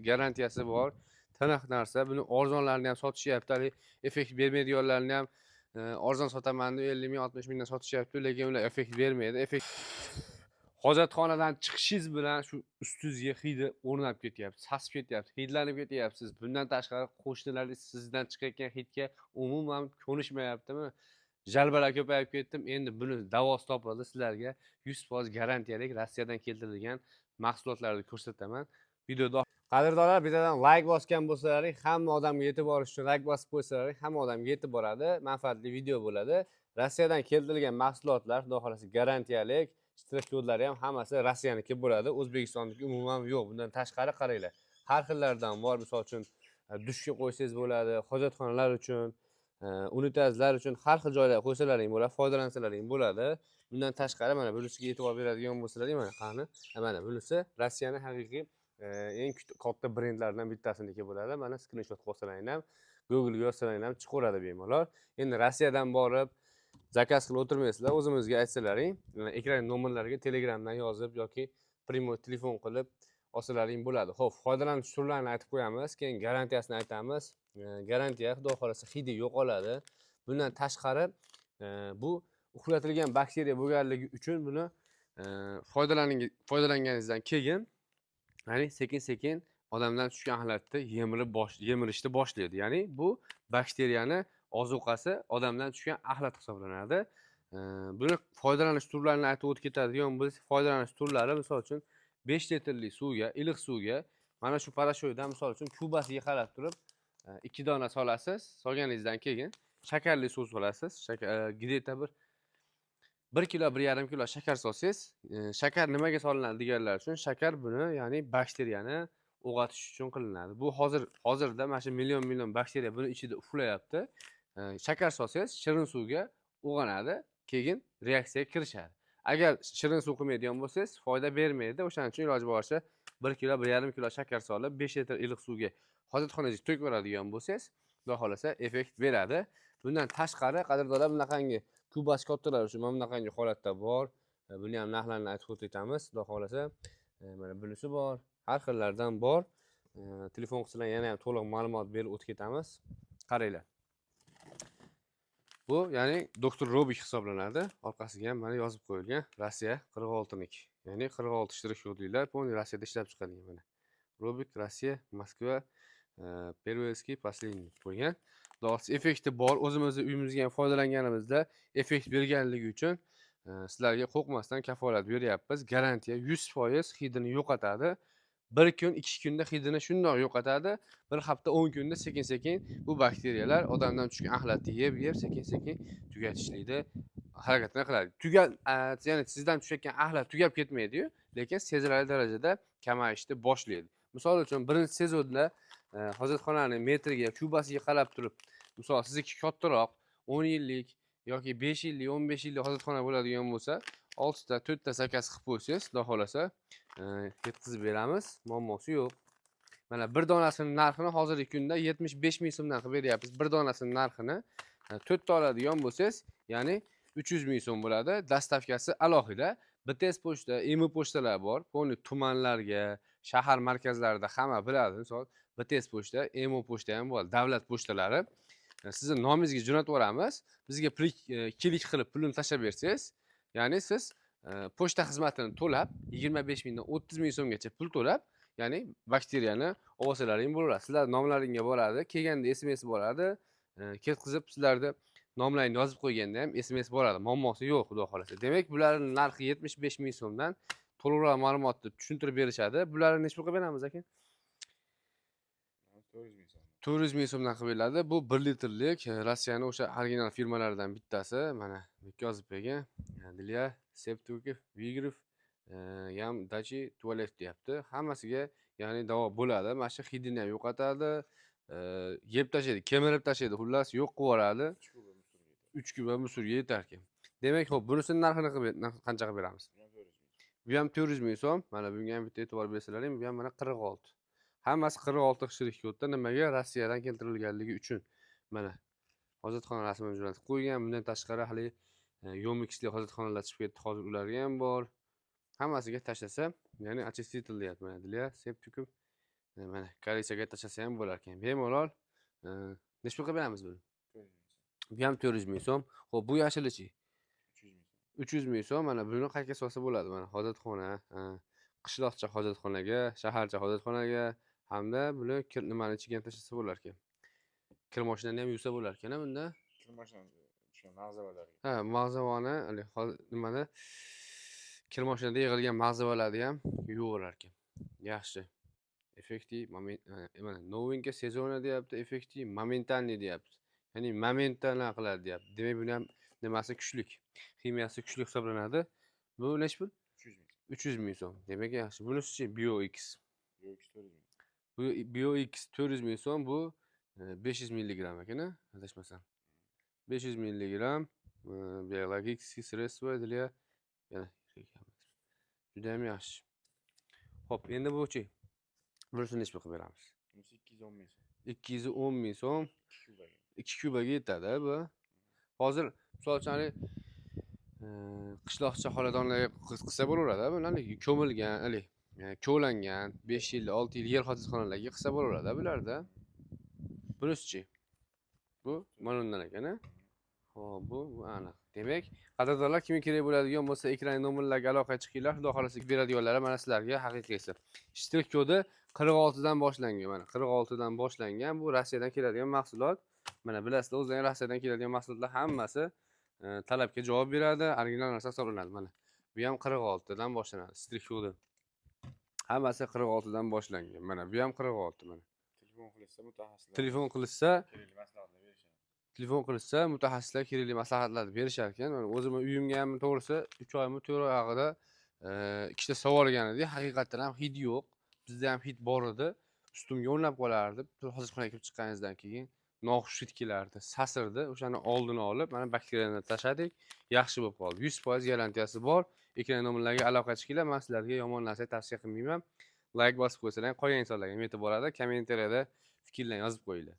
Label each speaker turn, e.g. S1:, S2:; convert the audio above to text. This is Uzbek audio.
S1: garantiyasi bor. Tiniq narsa. Buni arzonlarini ham sotishyapti. Hali effekt bermaydiganlarni ham arzon sotaman deb 50 ming, 60 mingdan sotishyapti, lekin ular effekt bermaydi. Hojatxonadan chiqishingiz bilan shu ustingizga hidi o'rnab ketyapti, sasib ketyapti, hidlanib ketyapsiz. Bundan tashqari qo'shnilaringiz sizdan chiqayotgan hidga umuman ko'nishmayaptimi? Jalbalar ko'payib ketdim. Endi buni davosi topildi. Sizlarga 100% garantiyalik Rossiyadan keltirilgan mahsulotlarni ko'rsataman. Videoda qadrdonlar, bittadan like bosgan bo'lsalaring, hamma odamga yetib borish uchun like bosib qo'ysalaring, hamma odamga yetib boradi. Manfaatli video bo'ladi. Rossiyadan keltirilgan mahsulotlar, xudo xolasa, garantiyalik. Shtrix kodlari ham hammasi Rossiyaniki bo'ladi. O'zbekistonniki umuman yo'q. Bundan tashqari qaranglar. Har xillardan bor. Misol uchun dushga qo'ysangiz bo'ladi, hojatxonalar uchun, unitazlar uchun har xil joylarga qo'ysalaring bo'ladi, foydalansalaring bo'ladi. Bundan tashqari mana bunisiga e'tibor beradigan bo'lsalaring, mana qani, mana bunisi Rossiyaning haqiqiy eng katta brendlaridan bittasiniki bo'ladi. Mana skrinshot qilsalaring ham, Google ga yozsalaring ham chiqaveradi bemalol. Endi Rossiyadan borib zakaz qilib o'tirmaysizlar, o'zimizga aytsalaring, ekran nomerlariga Telegramdan yozib yoki primoy telefon qilib olsalaring bo'ladi. Xo'p, foydalanish usullarini aytib qo'yamiz, keyin garantiyasini aytamiz. Garantiya xudo xolasa hidi yo'qoladi. Bundan tashqari bu uxlatilgan bakteriya bo'lganligi uchun buni foydalanganingizdan keyin ya'ni sekin-sekin odamdan tushgan holatda yemirishni boshlaydi. Ya'ni bu bakteriyani ozuqasi odamdan tushgan axlat hisoblanadi. Buni foydalanish turlarini aytib o'tib ketadigan bo'lsak, foydalanish turlari misol uchun 5 litrli suvga, iliq suvga mana shu parashoydan misol uchun kubasiga qarab turib 2 dona solasiz. Solganingizdan keyin shakarli suv solasiz. Где-то 1 kilo, 1,5 kilo shakar solsangiz, shakar nimaga solinadi deganlar uchun, shakar buni ya'ni bakteriyani uyg'otish uchun qilinadi. Bu hozirda mana shu million bakteriya buni ichida uxlayapti. Shakar solsangiz shirin suvga uyg'onadi, keyin reaksiyaga kirishadi. Agar shirin suv qilmaydigan bo'lsangiz, foyda bermaydi. O'shaning uchun iloji boricha 1 kilo, 1,5 kilo shakar solib 5 litr iliq suvga hojatxonangizga to'kib yuboradigan bo'lsangiz, xudo xolasa effekt beradi. Bundan tashqari, qadrdonlar, bunaqangi kubas kattalar uchun mana bunaqangi holatda bor. Buni ham narxlarini aytib o'tamiz. Xudo xolasa, mana bunisi bor. Har xillardan bor. Telefon qilsalar yana ham to'liq ma'lumot berib o'tib ketamiz. Qaranglar. Bu ya'ni doktor Robik hisoblanadi. Orqasiga ham mana yozib qo'yilgan Rossiya 46 niki. Ya'ni 46 shtrix kodlar полный Rossiyada ishlab chiqarilgan mana. Robik Rossiya, Moskva, Pervoyskiy, последний qo'ygan. Xudosi effekti bor. O'zimizning uyimizga ham foydalanganimizda effekt berganligi uchun sizlarga qo'rqmasdan kafolat beryapmiz. Garantiya 100% hidini yo'qotadi. 1 kun, 2 kunda hidini shundoq yo'qotadi. 1 hafta, 10 kunda sekin-sekin bu bakteriyalar odamdan tushgan axlatni yeb sekin-sekin tugatishlikda harakatini qiladi. Ya'ni sizdan tushayotgan axlat tugab ketmaydi-yu, lekin sezilarli darajada kamayishni boshlaydi. Misol uchun, birinchi sezonda hojatxonaning metriga, kubasiga qarab turib, misol sizniki kattaroq 10 yillik yoki 5 yillik, 15 yillik hojatxona bo'ladigan bo'lsa, 6 ta, 4 ta zakaz qilib qo'ysangiz, xudo xolasa, yetkazib beramiz, muammosi yo'q. Mana bir donasining narxini hozirgi kunda 75 ming so'mdan qilib beryapmiz. Bir donasining narxini 4 ta oladigan bo'lsangiz, ya'ni 300 ming so'm bo'ladi. Dastavkasi alohida. BTS pochta, EMI pochtalar bor. Polni tumanlarga, shahar markazlarida hamma biladi. Misol BTS pochta, EMI pochta ham bor, davlat pochtalari. Sizni nomingizga jo'natib yuboramiz. Bizga kilik qilib pulni tashlab bersangiz, ya'ni siz pochta xizmatini to'lab 25 mingdan 30 ming so'mgacha pul to'lab, ya'ni bakteriyani olsalaring bo'ladi. Sizlar nomlaringga boradi, kelganda SMS boradi, ketkizib sizlarni nomlaringni yozib qo'yganda ham SMS boradi. Muammosi yo'q, xudo xolasa. Demak, bularning narxi 75 ming so'mdan. To'liqroq ma'lumotni tushuntirib berishadi. Bularni nechta qilib beramiz aka? 400 ming so'mdan qilib beriladi. Bu 1 litrlik Rossiyaning o'sha original firmalaridan bittasi. Mana yozib bergan. Dilya Septukov, Vigrov, ham Dachi tualet deyapti. Hammasiga ya'ni davo bo'ladi. Mana shu hidini ham yo'qotadi. Yeb tashlaydi, kemirib tashlaydi, xullas yo'q qilib yuboradi. 3 kuba musurga yetar ekan. Demak, xo'p, bunisining narxini qancha qilib beramiz? Bu ham 400 ming so'm. Mana bunga ham bitta e'tibor bersalaring, bu ham mana 46. Hammasi 46 shtrix kodda. Nimaga? Rossiyadan keltirilganligi uchun. Mana hojatxona rasmini jo'natib qo'ygan. Bundan tashqari hali Yomixli hojatxonalar chiqib ketdi. Hozir ularga ham bor. Hammasiga tashlasa, ya'ni очиститель deyapti. Mana Dilya Septukov mana kollektsiyaga tashlasa ham bo'lar ekan. Bemalol necha pulga beramiz buni? Bu ham 400 ming so'm. Xo'p, bu yashilichi? 300 ming so'm. Mana buni qayerga solsa bo'ladi? Mana hojatxona, qishloqcha hojatxonaga, shaharcha hojatxonaga hamda buni nimani ichiga ham tashlasa bo'lar ekan. Kir mashinani ham yuvsa bo'lar ekan bunda.
S2: Kir mashinani mag'zavalarga.
S1: Ha, mag'zavani, nimani kir mashinada yig'ilgan mag'zavalarni ham yuvaverar ekan. Yaxshi. Effektiv, mana novinka sezoni deyapti, effektiv, momentalniy deyapti. Ya'ni momentdan qiladi deyapti. Demak, buni ham nimasi kuchlik, ximiyasi kuchli hisoblanadi. Bu nech pul? 300 ming so'm. Demak, yaxshi. Bunisi BioX. Bu BioX 400 ming so'm, bu 500 milligram ekan, adashmasam. 500 milligram biologik sredstva для juda ham yaxshi. Xo'p, endi buchi bunisini nech pul qilib beramiz? 210 ming so'm. 2 kubaga yetadi bu. Hozir misol uchun qishloqcha xonadonlarga qilsa bo'laveradi, bularni ko'milgan, ko'langan 5 yil, 6 yil yer hojatxonalarga qilsa bo'laveradi bularda. Bunisi bu mana undan ekan. Xo'p, bu aniq. Demak, qadrdonlar, kimga kerak bo'ladigan bo'lsa, ekran nomerlariga aloqaga chiqinglar. Xudo xolasa beradiganlar mana sizlarga haqiqiysi. Shtrix kodi 46 dan boshlangan. Mana 46 dan boshlangan. Bu Rossiyadan keladigan mahsulot. Mana bilasizlar, o'zlarining Rossiyadan keladigan mahsulotlar hammasi talabga javob beradi, original narsa hisoblanadi. Mana bu ham 46 dan boshlanadi. Shtrix kodi. Hammasi 46 dan boshlangan. Mana bu ham 46 mana. Telefon qilishsa mutaxassislar kerakli maslahatlarni berishar ekan. Mana o'zim uyimga ham to'g'risi 3 oymi 4 oy og'ida ikkita sovol olgan edi. Haqiqatan ham hid yo'q. Bizda ham hid bor edi. Ustimga o'rnab qolardi. Hozirxonaga kirib chiqqaningizdan keyin noxush hid kelardi, sasirdi. O'shani oldini olib, mana bakteriyalarni tashladik. Yaxshi bo'lib qoldi. 100% garantiyasi bor. Ekran nomerlariga aloqa chiqinglar. Men sizlarga yomon narsa tavsiya qilmayman. Like bosib qo'ysalar, qolgan insonlarga yetib boradi. Kommentariyada fikrlarni yozib qo'yinglar.